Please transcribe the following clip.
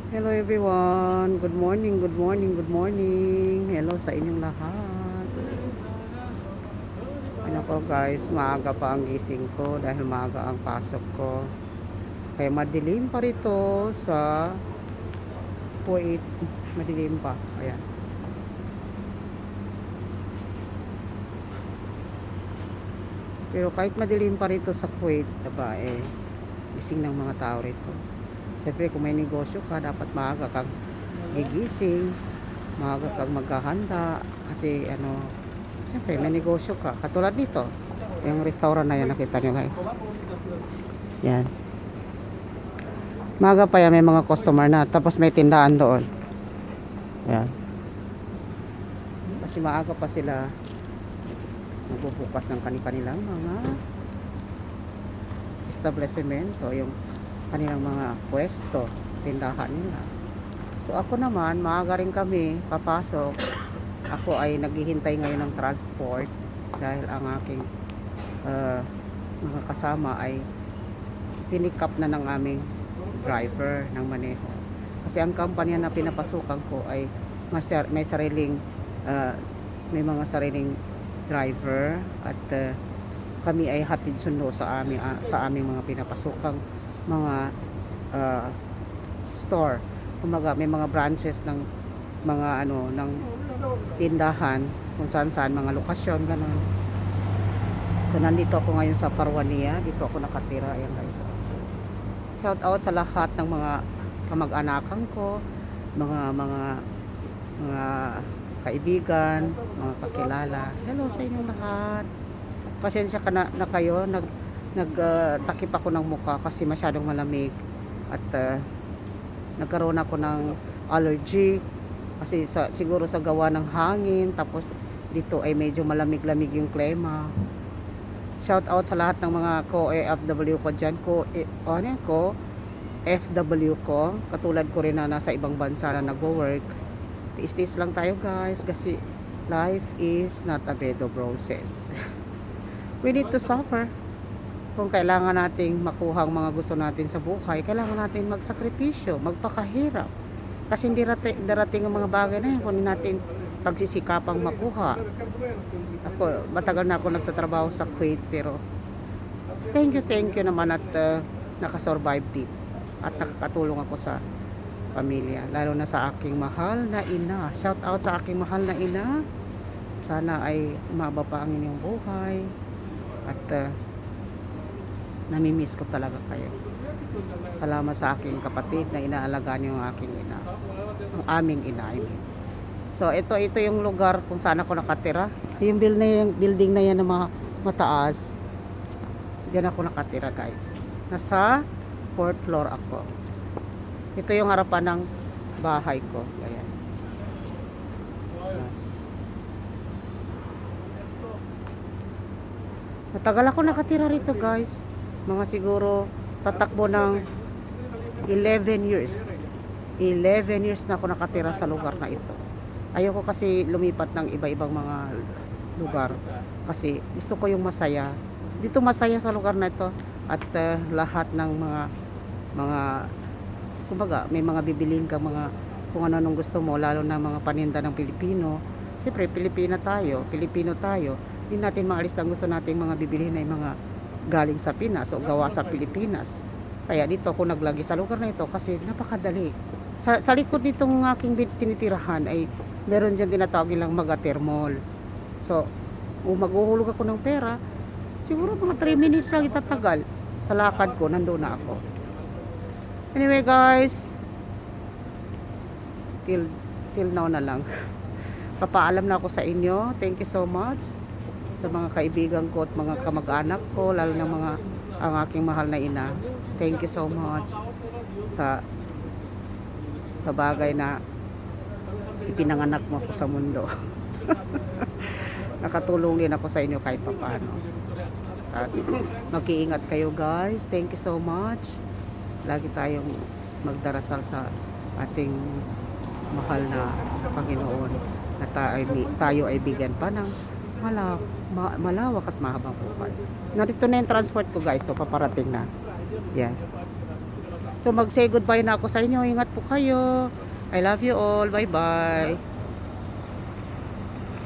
Hello everyone. Good morning, good morning, good morning. Hello sa inyong lahat. Ano po guys, maaga pa ang gising ko dahil maaga ang pasok ko. Kaya madilim pa rito sa Kuwait. Madilim pa. Ayan. Pero kahit madilim pa rito sa Kuwait, diba, gising ng mga tao rito. Siyempre kung may negosyo ka, dapat maaga kang gigising, maaga kang maghahanda kasi siyempre may negosyo ka. Katulad nito, yung restaurant na yan, nakita nyo guys. Yan. Maaga pa yan, may mga customer na. Tapos may tindahan doon. Yan. Kasi maaga pa sila magbubukas ng kanilang mga establishmento, yung kanilang mga pwesto, tindahan nila. So ako naman, maaga rin kami papasok. Ako ay naghihintay ngayon ng transport dahil ang aking mga kasama ay pinick up na ng aming driver ng maneho. Kasi ang kampanya na pinapasukan ko ay may sariling uh, may mga sariling driver at kami ay hatid sundo sa aming mga pinapasukang mga uh, store. Kumaga may mga branches ng mga ng tindahan kung saan mga lokasyon ganun. So nandito ako ngayon sa Parwania, dito ako nakatira. Ayan guys. Shout out sa lahat ng mga kamag-anakan ko, mga kaibigan, mga kakilala. Hello sa inyong lahat. Pasensya ka na kayo, takip ako ng mukha kasi masyadong malamig at nagkaroon ako ng allergy kasi siguro sa gawa ng hangin, tapos dito ay medyo malamig-lamig yung klima. Shout out sa lahat ng mga FW ko dyan, FW ko, katulad ko rin na nasa ibang bansa na nagwo-work. Tiis-tiis lang tayo guys kasi life is not a bed of roses. We need to suffer. Kung kailangan nating makuha ang mga gusto natin sa buhay, kailangan natin magsakripisyo, magpakahirap. Kasi hindi darating ang mga bagay na yan kung natin pagsisikapang makuha. Ako, matagal na ako nagtatrabaho sa Kuwait, pero thank you naman at nakasurvive din. At nakakatulong ako sa pamilya, lalo na sa aking mahal na ina. Shout out sa aking mahal na ina. Sana ay umaba pa ang inyong buhay at namimiss ko talaga kayo. Salamat sa aking kapatid na inaalagaan yung aking ina, ang aming ina, I mean. So ito yung lugar kung saan ako nakatira. Yung building na yan na mataas, diyan ako nakatira guys. Nasa 4th floor ako. Ito yung harapan ng bahay ko. Ayan. Matagal ako nakatira rito guys. Mga siguro tatakbo ng 11 years. 11 years na ako nakatira sa lugar na ito. Ayoko kasi lumipat ng iba-ibang mga lugar kasi gusto ko yung masaya. Dito masaya sa lugar na ito at lahat ng mga kumbaga may mga bibilin ka mga kung ano nung gusto mo, lalo na mga paninda ng Pilipino. Siyempre Pilipino tayo. Hindi natin maalis ang gusto nating mga bibilhin na mga galing sa Pinas o gawa sa Pilipinas. Kaya dito ako naglagi sa lugar na ito kasi napakadali. Sa likod nitong aking tinitirahan ay meron dyan tinatawag nilang Magater Mall. So, maghuhulog ako ng pera, siguro mga 3 minutes lang itatagal. Sa lakad ko, nandoon na ako. Anyway guys, till now na lang. Papaalam na ako sa inyo. Thank you so much sa mga kaibigan ko at mga kamag-anak ko, lalo na ang aking mahal na ina. Thank you so much sa bagay na ipinanganak mo ako sa mundo. Nakatulong din ako sa inyo kahit papaano. At mag-iingat kayo guys. Thank you so much. Lagi tayong magdarasal sa ating mahal na Panginoon na tayo ay bigyan pa ng malawak at mahabang buhay. Narito na yung transport ko guys. So paparating na. Yan. So mag-say goodbye na ako sa inyo. Ingat po kayo. I love you all. Bye-bye.